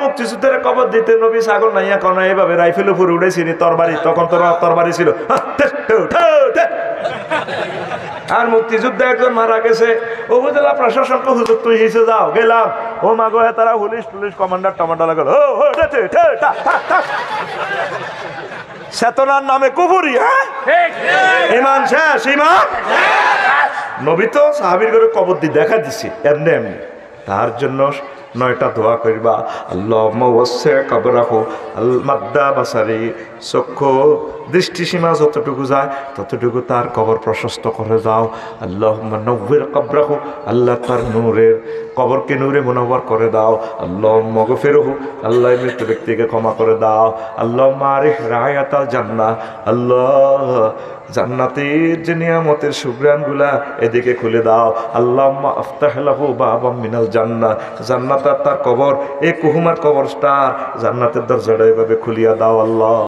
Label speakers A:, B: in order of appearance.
A: মুক্তিযুদ্ধের কবর দিতে নবী ছাগল নাইয়া কোন এইভাবে রাইফেল উপরে উড়েছিনি তরবারি, তখন তো তরবারি ছিল। আর মুক্তিযুদ্ধে একজন মারা গেছে, উপজেলা প্রশাসনকে হুজুর তুই হিসে যাও, গেলাম। ও মাগো তারা পুলিশ কমান্ডার টমান্ডার লাগল, চেতনার নামে কুফরি। হ্যাঁ, ইমান শেষ, ইমান। নবী তো সাহাবীর ঘরে কবর দিয়ে দেখা দিছে এমনি এমনি। তার জন্য 9টা দোয়া করবা। আল্লাহুম্মা ওয়াসসি' কবরাহু মাদ্দা বাসারি, চক্ষু দৃষ্টিসীমা যতটুকু যায় ততটুকু তার কবর প্রশস্ত করে দাও। আল্লাহুম্মা নওয়ির কবরাহু, আল্লাহ তার নূরের কবরকে নূরে মুনাওয়ার করে দাও। আল্লাহুম্মা গফিরহু, আল্লাহ মৃত ব্যক্তিকে ক্ষমা করে দাও। আল্লাহুম্মা আরিফ রায়াতাল জান্নাহ, আল্লাহ জান্নাতের যে নিয়ামতের সুগ্রাণগুলা এদিকে খুলে দাও। আল্লাহুম্মা আফতাহ লাহু বাবাম মিনাল জান্নাহ, জান্নাত তার কবর, এই কুহুমার কবরটা জান্নাতের দরজাটা এভাবে খুলিয়া দাও আল্লাহ।